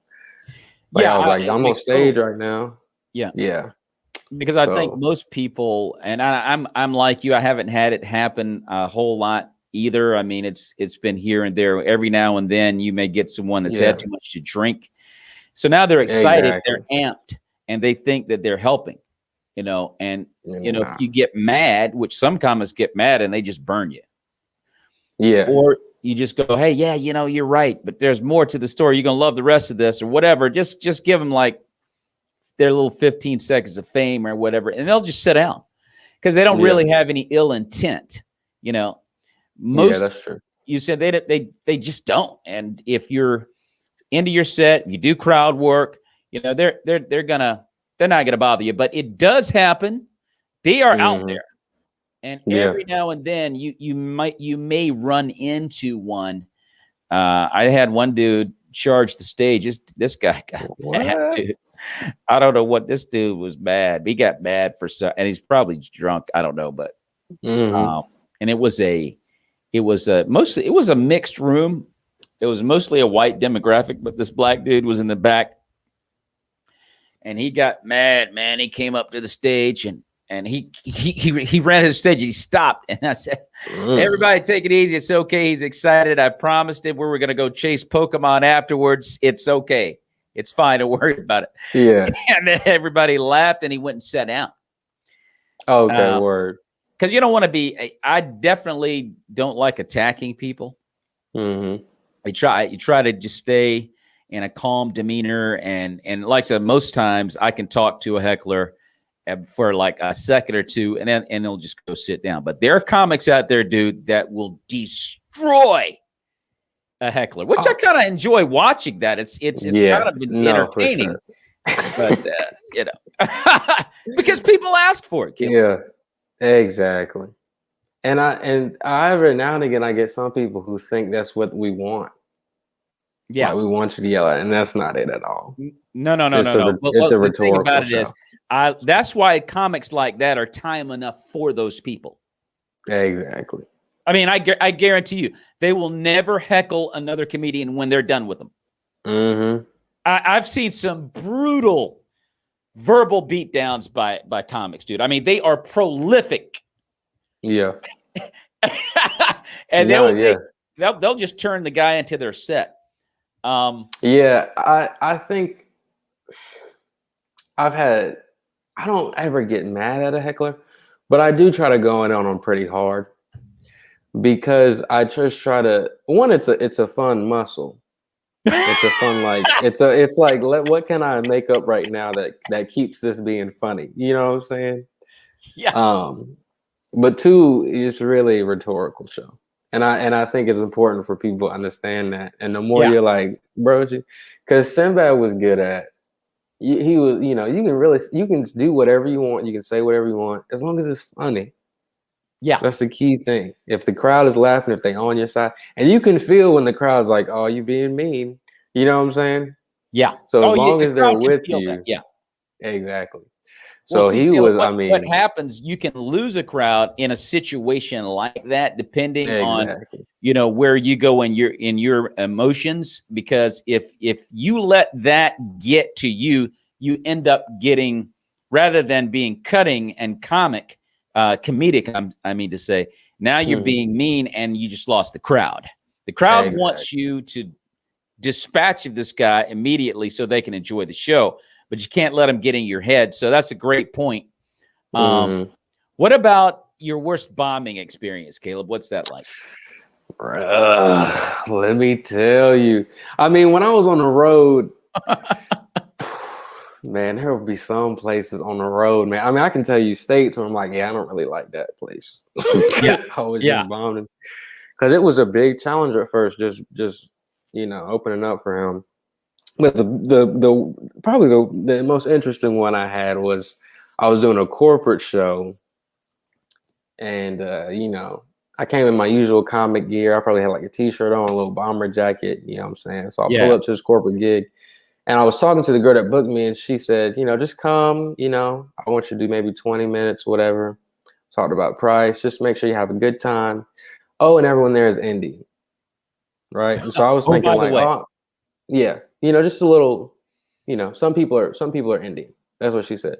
Like Yeah, I was like, it I'm on makes stage total right now. yeah. Yeah. Because I think So most people, and I'm like you, I haven't had it happen a whole lot either. I mean, it's been here and there. Every now and then you may get someone that's yeah, had too much to drink. So now they're excited, exactly. they're amped, and they think that they're helping, and if Nah. you get mad, which some comics get mad and they just burn you. Yeah. Or you just go, hey, yeah, you're right, but there's more to the story. You're gonna love the rest of this or whatever. Just give them like their little 15 seconds of fame or whatever, and they'll just sit down because they don't Yeah. really have any ill intent. Yeah, Most that's true. you said they just don't. And if you're into your set, you do crowd work, they're not gonna bother you. But it does happen. They are out Hmm. there. And Yeah. every now and then you may run into one. I had one dude charge the stage. This guy got mad, What? dude. I don't know what this dude was mad. He got mad for and he's probably drunk. I don't know, but Hmm. and it was a mixed room. It was mostly a white demographic, but this black dude was in the back, and he got mad. Man, he came up to the stage and he ran to the stage. He stopped, and I said, "Everybody, take it easy. It's okay. He's excited. I promised him we were going to go chase Pokemon afterwards. It's okay. It's fine. Don't worry about it." Yeah. And then everybody laughed, and he went and sat down. Okay. Word. Because you don't want to be. I definitely don't like attacking people. Hmm. You try to just stay in a calm demeanor, and like I said, most times I can talk to a heckler for like a second or two, and they'll just go sit down. But there are comics out there, dude, that will destroy a heckler, which I kind of enjoy watching. That it's Yeah. kind of No, for entertaining, sure. but because people ask for it. Caleb. Yeah. Exactly. And I every now and again I get some people who think that's what we want. Yeah. Like we want you to yell at, and that's not it at all. No. It's Well, a the thing rhetorical about it show. is, that's why comics like that are time enough for those people. Exactly. I mean, I guarantee you, they will never heckle another comedian when they're done with them. Mm-hmm. I've seen some brutal verbal beatdowns by comics, dude. I mean, they are prolific. Yeah. And Yeah. they'll just turn the guy into their set. Yeah, I think I don't ever get mad at a heckler, but I do try to go in on them pretty hard because I just try to it's a fun muscle. It's a fun it's like what can I make up right now that keeps this being funny? You know what I'm saying? Yeah. But two, it's really a rhetorical show. And I think it's important for people to understand that. And the more you're like, bro, because Sinbad was good at, he was, you can do whatever you want. You can say whatever you want, as long as it's funny. Yeah. That's the key thing. If the crowd is laughing, if they on your side, and you can feel when the crowd's like, oh, you being mean. You know what I'm saying? Yeah. So as long the as they're crowd can with feel you, that. Yeah. exactly. Well, So see, he Caleb, was, what happens, you can lose a crowd in a situation like that, depending on, exactly. where you go in your emotions, because if you let that get to you, you end up getting, rather than being cutting and comedic, I mean to say, now you're being mean and you just lost the crowd. The crowd wants you to dispatch of this guy immediately so they can enjoy the show, but you can't let them get in your head. So that's a great point. What about your worst bombing experience, Caleb? What's that like? Let me tell you. I mean, when I was on the road, man, there would be some places on the road, man. I mean, I can tell you states where I'm like, yeah, I don't really like that place. I was just bombing because it was a big challenge at first, just opening up for him. But probably the most interesting one I had was I was doing a corporate show, and I came in my usual comic gear. I probably had like a t-shirt on, a little bomber jacket, you know what I'm saying? So I pull up to this corporate gig, and I was talking to the girl that booked me, and she said, just come, I want you to do maybe 20 minutes, whatever. Talked about price, just make sure you have a good time. Oh, and everyone there is Indian, right? And so I was thinking like, oh, yeah, just a little some people are Indian. That's what she said.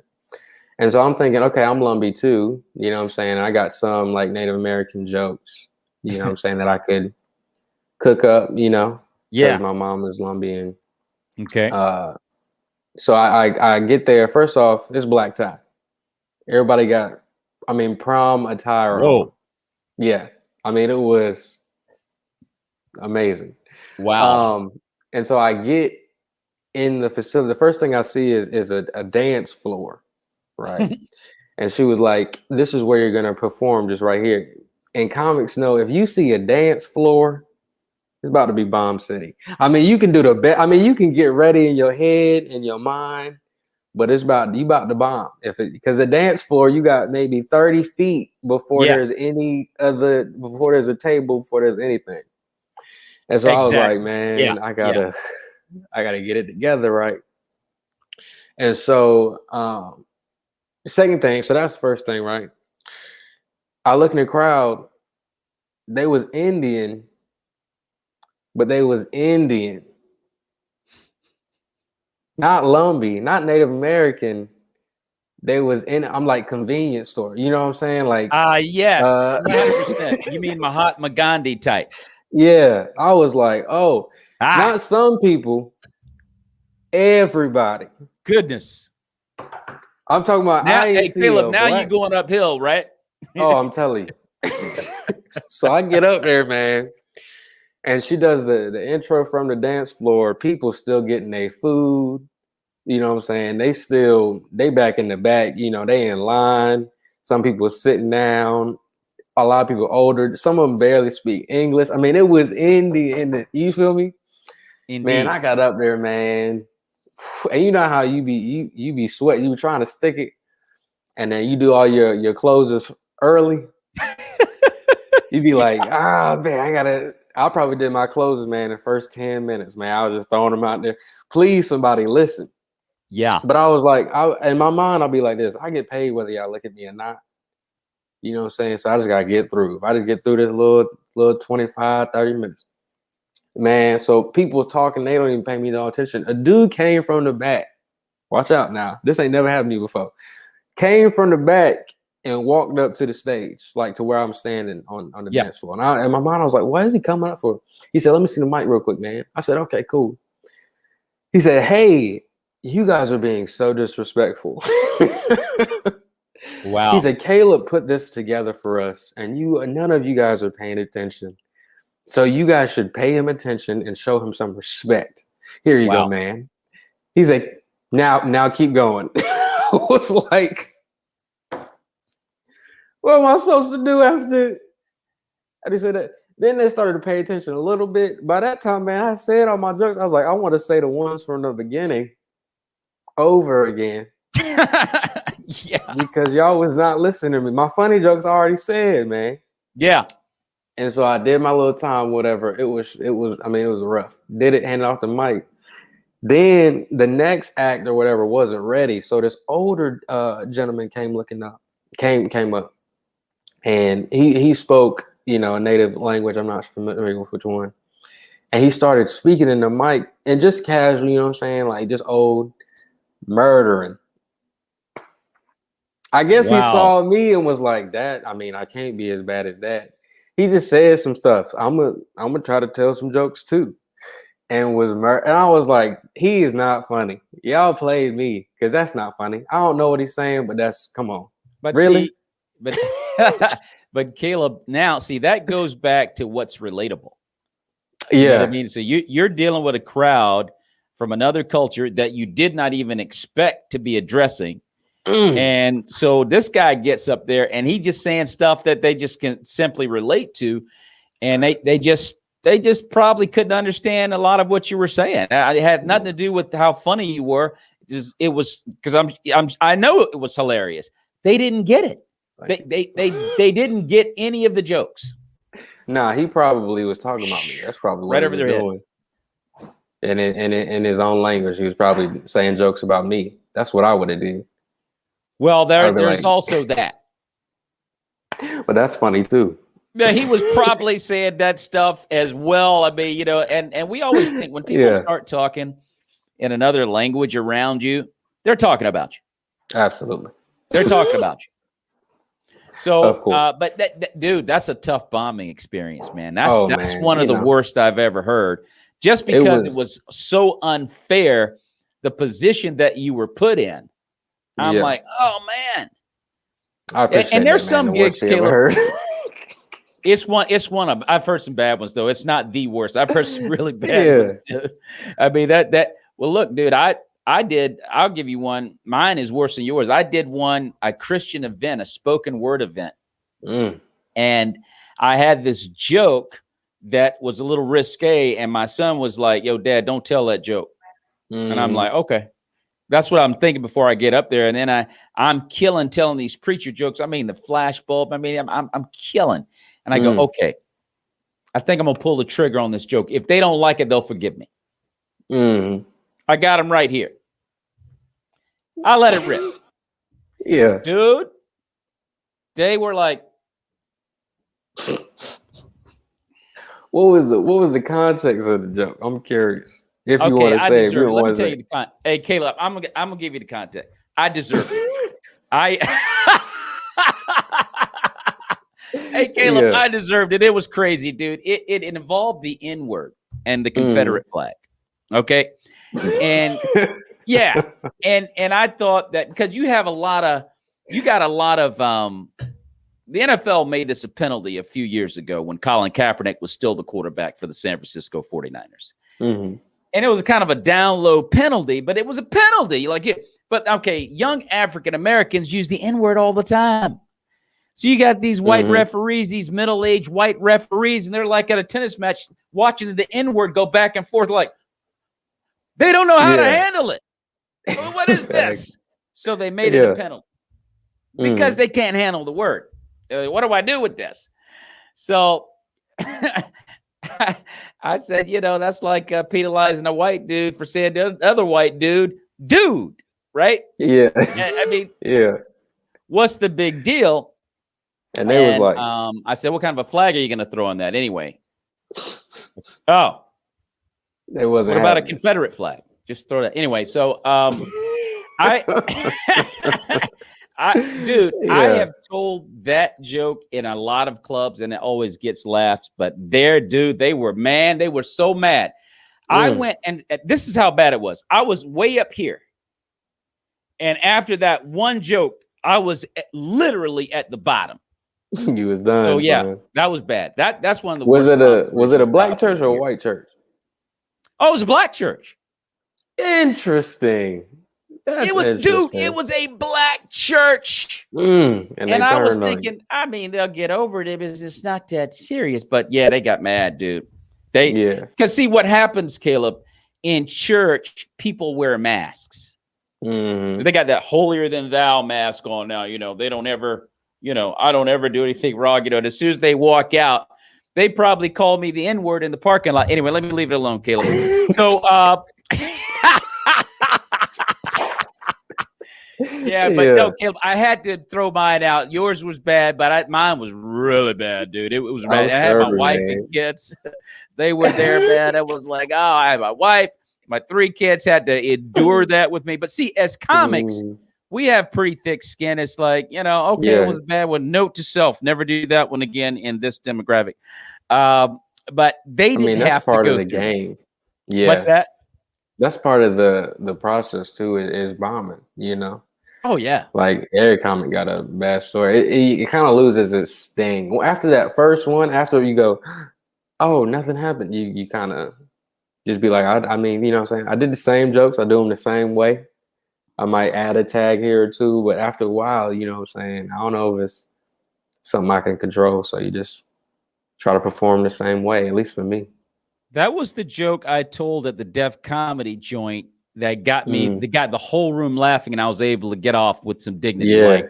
And so I'm thinking, okay, I'm Lumbee too. You know what I'm saying? I got some like Native American jokes, what I'm saying, that I could cook up, because my mom is Lumbee. Okay. So I get there. First off, it's black tie. Everybody got, prom attire on. Yeah. It was amazing. Wow. And so I get in the facility. The first thing I see is a dance floor, right? And she was like, "This is where you're gonna perform, just right here." And comics know, if you see a dance floor, it's about to be bomb city. You can do the best. You can get ready in your head and your mind, but you about to bomb. Because the dance floor, you got maybe 30 feet before there's before there's a table, before there's anything. And so I was like, man, I gotta get it together, right? And so second thing, so that's the first thing, right? I look in the crowd, they was Indian, but they was Indian. Not Lumbee, not Native American. They was I'm like convenience store. You know what I'm saying? Like yes, 100%. You mean Mahatma Gandhi type. Yeah. I was like, oh, not some people, everybody. Goodness. I'm talking about now. Hey, Caleb, now you're going uphill, right? Oh, I'm telling you. So I get up there, man, and she does the intro from the dance floor. People still getting their food. You know what I'm saying? They back in the back. They in line. Some people sitting down. A lot of people older. Some of them barely speak English. It was Indian. You feel me? Indeed. Man, I got up there, man. And you know how you be sweating. You be trying to stick it. And then you do all your closes early. You be like, man, I probably did my closes, man, in the first 10 minutes, man. I was just throwing them out there. Please, somebody listen. Yeah. But I was like, in my mind, I'll be like this. I get paid whether y'all look at me or not. You know what I'm saying? So I just got to get through. If I just get through this little 25, 30 minutes. Man, so people talking, they don't even pay me no attention. A dude came from the back. Watch out now. This ain't never happened to me before. Came from the back and walked up to the stage, like to where I'm standing on the dance floor. And in my mind, I was like, what is he coming up for? He said, let me see the mic real quick, man. I said, okay, cool. He said, hey, you guys are being so disrespectful. Wow. He said, Caleb put this together for us, and none of you guys are paying attention. So you guys should pay him attention and show him some respect. Here you go, man. He's like, now keep going. I was like, what am I supposed to do after? I just said that. Then they started to pay attention a little bit. By that time, man, I said all my jokes. I was like, I want to say the ones from the beginning over again. Yeah. Because y'all was not listening to me. My funny jokes I already said, man. Yeah. And so I did my little time, whatever. It was rough. Did it, handed off the mic. Then the next act or whatever wasn't ready. So this older gentleman came up, and he spoke, a native language. I'm not familiar with which one. And he started speaking in the mic and just casual, you know what I'm saying? Like just old murdering. I guess he saw me and was like, that, I can't be as bad as that. He just said some stuff. I'm gonna try to tell some jokes too. And and I was like, he is not funny. Y'all played me because that's not funny. I don't know what he's saying, but come on. But really? But Caleb, now see, that goes back to what's relatable. Yeah. You know what I mean? So you're dealing with a crowd from another culture that you did not even expect to be addressing. And so this guy gets up there and he just saying stuff that they just can simply relate to. And they just probably couldn't understand a lot of what you were saying. It had nothing to do with how funny you were. It was because I know it was hilarious. They didn't get it. They didn't get any of the jokes. Nah, he probably was talking about me. That's probably what right over their head. And in his own language, he was probably saying jokes about me. That's what I would have did. Well, there's also that. But that's funny too. Yeah, he was probably saying that stuff as well. And we always think when people start talking, in another language around you, they're talking about you. Absolutely. They're talking about you. So, Of course. but dude, that's a tough bombing experience, man. That's Man, one of the worst I've ever heard. Just because it was so unfair, the position that you were put in. I'm like, oh man. I appreciate and there's that, some man, gigs, Caleb. It's one of. I've heard some bad ones though. It's not the worst. I've heard some really bad ones, dude. I mean that. Well, look, dude. I'll give you one. Mine is worse than yours. I did a Christian event, a spoken word event, and I had this joke that was a little risque, and my son was like, "Yo, Dad, don't tell that joke," and I'm like, "Okay." That's what I'm thinking before I get up there, and then I'm killing telling these preacher jokes. I mean, the flash bulb. I mean, I'm killing, and I go, okay. I think I'm gonna pull the trigger on this joke. If they don't like it, they'll forgive me. I got them right here. I let it rip. Yeah, dude. They were like, what was the context of the joke? I'm curious. If you want to say, let me tell you the context. Hey, Caleb, I'm gonna give you the context. I deserve it. Hey, Caleb, I deserved it. It was crazy, dude. It involved the N-word and the Confederate flag. Okay, and and I thought that because you got a lot of the NFL made this a penalty a few years ago when Colin Kaepernick was still the quarterback for the San Francisco 49ers. And it was a kind of a down low penalty, but it was a penalty. But okay, young African Americans use the N-word all the time. So you got these white referees, these middle-aged white referees, and they're like at a tennis match watching the N-word go back and forth like they don't know how to handle it. What is this? So they made it a penalty because they can't handle the word. What do I do with this? So I said, that's like penalizing a white dude for saying the other white dude, right? Yeah. I mean, what's the big deal? And they was like, I said, what kind of a flag are you going to throw on that anyway? Oh, it wasn't. What about a Confederate flag? Just throw that anyway. So, I have told that joke in a lot of clubs and it always gets laughs, but they were so mad. I went and this is how bad it was. I was way up here. And after that one joke, I was literally at the bottom. You was done. So that was bad. That's one of the worst. Was it a black church or a here. White church? Oh, it was a black church. Interesting. It was a black church. And I was thinking, I mean, they'll get over it if it's not that serious. But they got mad, dude. Because see what happens, Caleb, in church, people wear masks. They got that holier than thou mask on now. They don't ever, I don't ever do anything wrong. And as soon as they walk out, they probably call me the N-word in the parking lot. Anyway, let me leave it alone, Caleb. So, no, Caleb, I had to throw mine out. Yours was bad, but mine was really bad, dude. It was bad. I had my wife and kids. They were there, man. It was like, I had my wife. My 3 kids had to endure that with me. But see, as comics, we have pretty thick skin. It's like, it was a bad one. Note to self, never do that one again in this demographic. But they didn't have to go part of the through game. That. Yeah. What's that? That's part of the process too, is bombing, Oh, yeah. Like every comic got a bad story. It kind of loses its sting. Well, after that first one, after you go, oh, nothing happened, you kind of just be like, I mean, what I'm saying? I did the same jokes. I do them the same way. I might add a tag here or two, but after a while, what I'm saying? I don't know if it's something I can control. So you just try to perform the same way, at least for me. That was the joke I told at the Def Comedy joint that got me, got the whole room laughing, and I was able to get off with some dignity. Yeah. Like,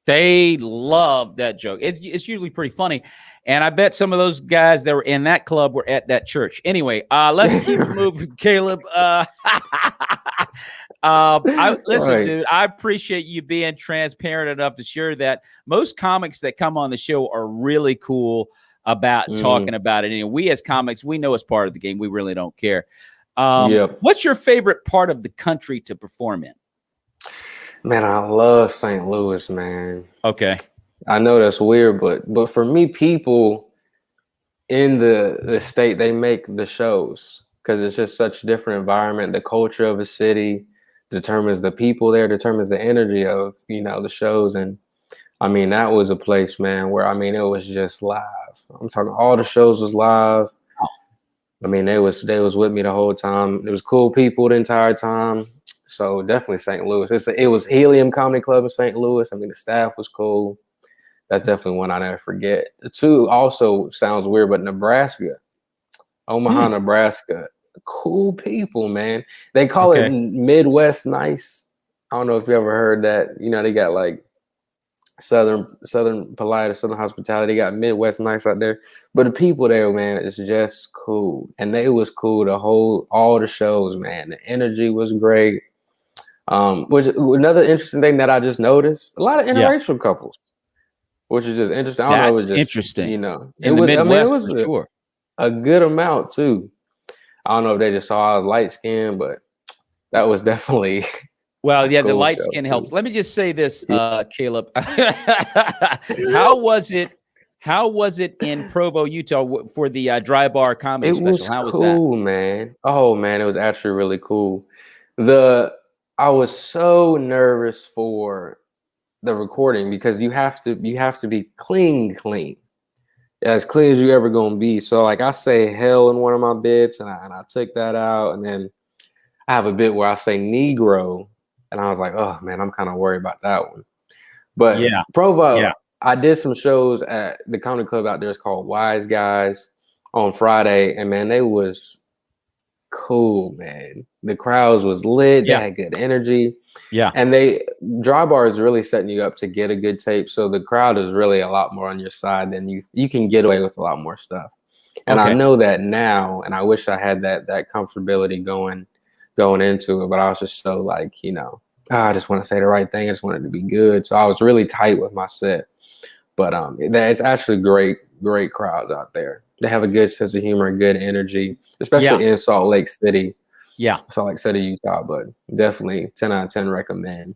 they love that joke. It's usually pretty funny. And I bet some of those guys that were in that club were at that church. Anyway, let's keep moving, Caleb. Listen, dude, I appreciate you being transparent enough to share that. Most comics that come on the show are really cool about talking about it. And we as comics, we know it's part of the game. We really don't care. Yep. What's your favorite part of the country to perform in? Man, I love St. Louis, man. Okay. I know that's weird, but for me, people in the state, they make the shows because it's just such a different environment. The culture of a city determines the people there, determines the energy of, the shows. And I mean, that was a place, man, where I mean, it was just live. I'm talking all the shows was live. I mean, they was with me the whole time. It was cool people the entire time. So definitely St. Louis. It was Helium Comedy Club in St. Louis. I mean, the staff was cool. That's definitely one I never forget. The two also sounds weird, but Nebraska, Omaha, Nebraska, cool people, man. They call it Midwest nice. I don't know if you ever heard that. They got like Southern polite or Southern hospitality. They got Midwest nice out there, but the people there, man, is just cool, and they was cool all the shows, man. The energy was great. Which another interesting thing that I just noticed, a lot of interracial couples, which is just interesting. I don't know, it was just interesting. It was. Midwest, I mean, it was for sure. A good amount too. I don't know if they just saw I was light skinned, but that was definitely. Well, yeah, cool the light skin helps. Let me just say this, Caleb. How was it? How was it in Provo, Utah, for the Dry Bar Comedy Special? How was that? Cool, man. Oh man, it was actually really cool. I was so nervous for the recording because you have to be clean, as clean as you ever gonna be. So like I say hell in one of my bits, and I took that out, and then I have a bit where I say Negro, and I was like, oh man, I'm kind of worried about that one. But Provo, I did some shows at the comedy club out there. It's called Wise Guys on Friday, and man, they was cool, man. The crowds was lit. They had good energy. Yeah. And Dry Bar is really setting you up to get a good tape. So the crowd is really a lot more on your side than you can get away with a lot more stuff. And I know that now, and I wish I had that comfortability going into it, but I was just so like, I just want to say the right thing. I just wanted to be good. So I was really tight with my set. But it's actually great crowds out there. They have a good sense of humor, good energy, especially in Salt Lake City. Yeah. Salt Lake City, Utah, but definitely 10 out of 10 recommend.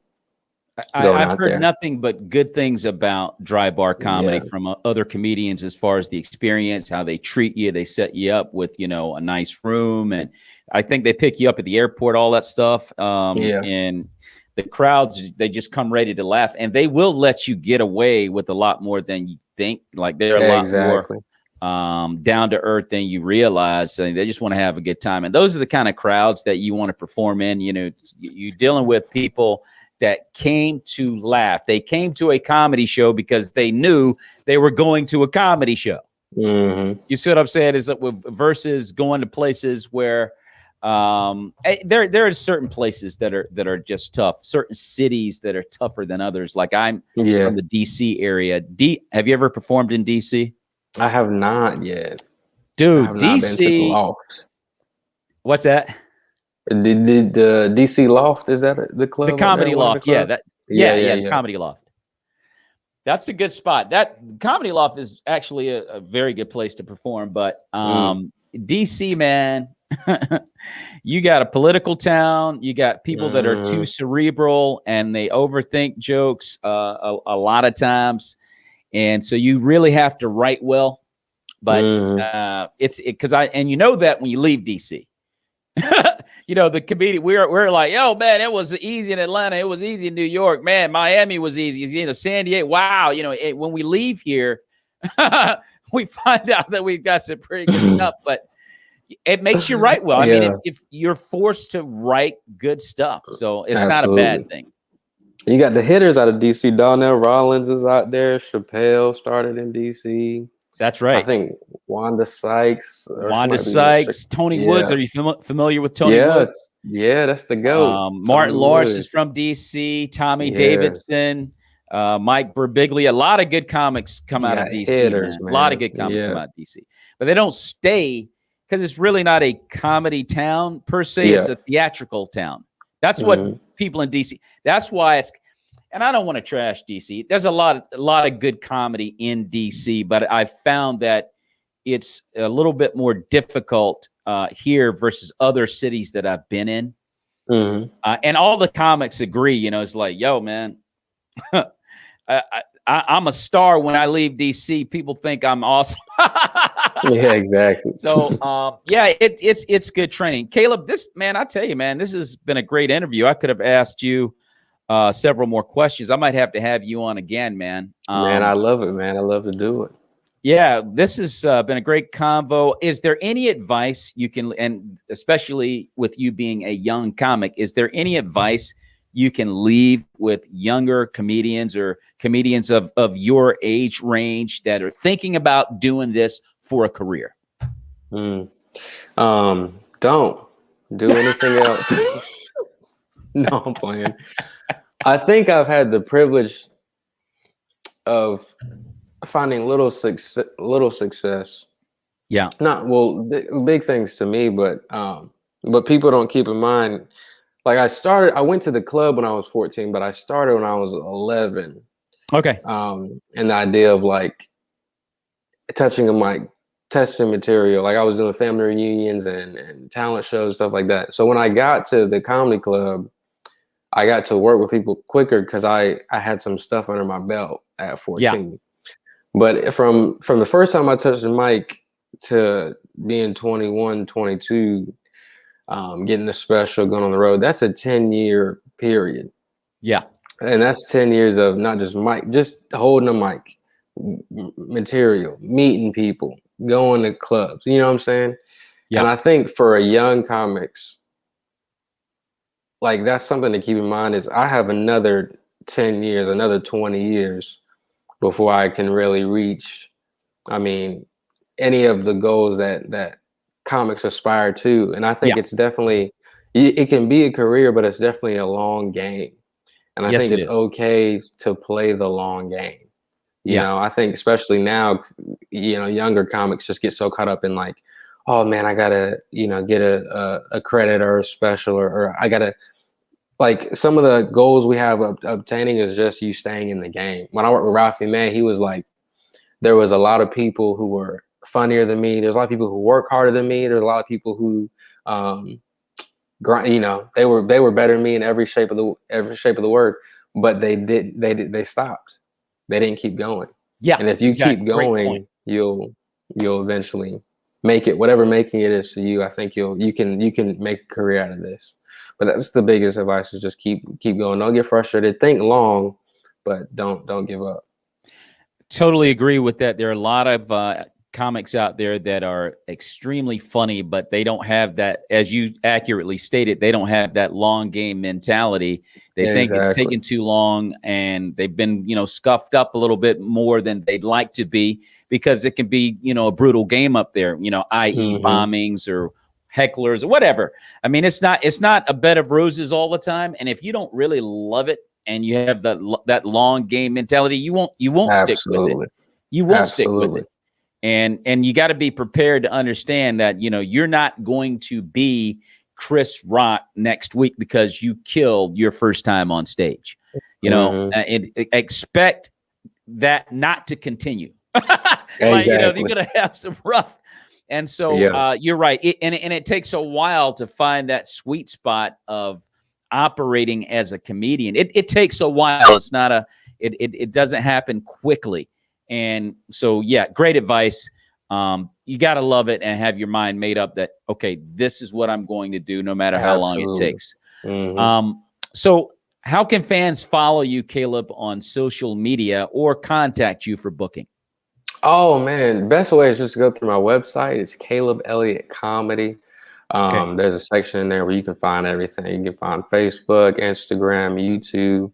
I've heard nothing but good things about Dry Bar Comedy from other comedians as far as the experience, how they treat you. They set you up with, a nice room. And I think they pick you up at the airport, all that stuff. And the crowds, they just come ready to laugh. And they will let you get away with a lot more than you think. Like they're a lot more down to earth than you realize. And they just want to have a good time. And those are the kind of crowds that you want to perform in. You're dealing with people that came to laugh. They came to a comedy show because they knew they were going to a comedy show. Mm-hmm. You see what I'm saying? Is that versus going to places where there are certain places that are just tough. Certain cities that are tougher than others. Like I'm from the DC area. Have you ever performed in DC? I have not yet. Dude, DC. What's that? The DC Loft, is that the club? The Comedy Loft, the Comedy Loft. That's a good spot. That Comedy Loft is actually a very good place to perform. But DC, man, you got a political town. You got people that are too cerebral and they overthink jokes a lot of times, and so you really have to write well. But it's because and you know that when you leave DC. The comedian, we're like, oh man, it was easy in Atlanta, it was easy in New York, man, Miami was easy, San Diego, wow, when we leave here, we find out that we've got some pretty good stuff, but it makes you write well. I mean, if you're forced to write good stuff, so it's not a bad thing. You got the hitters out of DC. Donnell Rollins is out there. Chappelle started in DC. That's right. I think Wanda Sykes. Tony Woods. Are you familiar with Tony Woods? Yeah, that's the GOAT. Martin Lawrence is from DC. Tommy Davidson, Mike Birbiglia. A lot of good comics come out of DC. Hitters, man. A lot of good comics come out of DC. But they don't stay because it's really not a comedy town per se. It's a theatrical town. That's what people in DC. That's why it's. And I don't want to trash DC. There's a lot of good comedy in DC, but I found that it's a little bit more difficult here versus other cities that I've been in. Mhm. And all the comics agree, you know, it's like, yo, man, I'm a star when I leave DC. People think I'm awesome. Yeah, exactly. So, yeah, it's good training. Caleb, this, man, I tell you, man, this has been a great interview. I could have asked you several more questions. I might have to have you on again, man. Man, I love it, man. I love to do it. Yeah, this has been a great convo. Is there any advice you can, and especially with you being a young comic, is there any advice you can leave with younger comedians or comedians of your age range that are thinking about doing this for a career? Don't do anything else. No, I'm playing. I think I've had the privilege of finding little success. Yeah. Not well, big things to me, but people don't keep in mind. Like I went to the club when I was 14, but I started when I was 11. Okay. And the idea of like touching a mic, testing material, like I was doing family reunions and talent shows, stuff like that. So when I got to the comedy club, I got to work with people quicker because I had some stuff under my belt at 14. Yeah. But from the first time I touched the mic to being 21, 22, getting the special, going on the road, that's a 10-year period. Yeah. And that's 10 years of not just mic, just holding a mic, material, meeting people, going to clubs, you know what I'm saying? Yeah. And I think for a young comics, like that's something to keep in mind is I have another 10 years, another 20 years before I can really reach, I mean, any of the goals that comics aspire to. And I think it's definitely, it can be a career, but it's definitely a long game. And I think it's okay to play the long game. You know, I think especially now, you know, younger comics just get so caught up in like, oh man, I gotta, you know, get a credit or a special or I gotta, like some of the goals we have obtaining is just you staying in the game. When I worked with Ralphie May, he was like, there was a lot of people who were funnier than me. There's a lot of people who work harder than me. There's a lot of people who, you know, they were better than me in every shape of the word, but they stopped. They didn't keep going. Yeah. And if you keep going, you'll eventually make it, whatever making it is to you. I think you can make a career out of this. But that's the biggest advice is just keep going. Don't get frustrated. Think long, but don't give up. Totally agree with that. There are a lot of comics out there that are extremely funny, but they don't have that, as you accurately stated, they don't have that long game mentality. They think it's taking too long and they've been, you know, scuffed up a little bit more than they'd like to be because it can be, you know, a brutal game up there, you know, i.e. bombings or hecklers or whatever. I mean, it's not a bed of roses all the time. And if you don't really love it and you have that long game mentality, you won't stick with it. You won't stick with it. And you got to be prepared to understand that, you know, you're not going to be Chris Rock next week because you killed your first time on stage. You know, and expect that not to continue. Like, you know, you're going to have some rough. And so you're right. And it takes a while to find that sweet spot of operating as a comedian. It takes a while. It's not it doesn't happen quickly. And so, yeah, great advice. You got to love it and have your mind made up that, okay, this is what I'm going to do no matter how long it takes. So how can fans follow you, Caleb, on social media or contact you for booking? Oh man, best way is just to go through my website. It's Caleb Elliot Comedy. There's a section in there where you can find everything. You can find Facebook, Instagram, YouTube,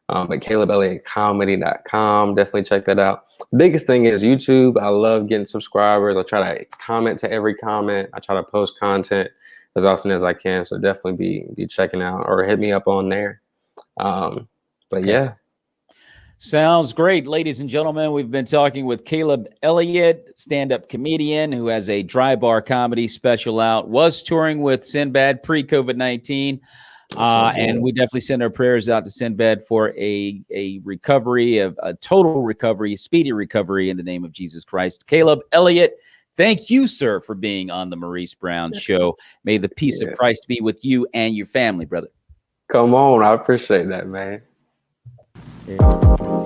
but CalebElliottComedy.com. Definitely check that out. Biggest thing is YouTube. I love getting subscribers. I try to comment to every comment. I try to post content as often as I can. So definitely be checking out or hit me up on there. But yeah. Sounds great. Ladies and gentlemen, we've been talking with Caleb Elliot, stand-up comedian who has a dry bar comedy special out, was touring with Sinbad pre-COVID-19. And we definitely send our prayers out to Sinbad for a recovery, a total recovery, speedy recovery in the name of Jesus Christ. Caleb Elliot, Thank you, sir, for being on the Maurice Brown Show. May the peace of Christ be with you and your family, brother. Come on. I appreciate that, man. Yeah.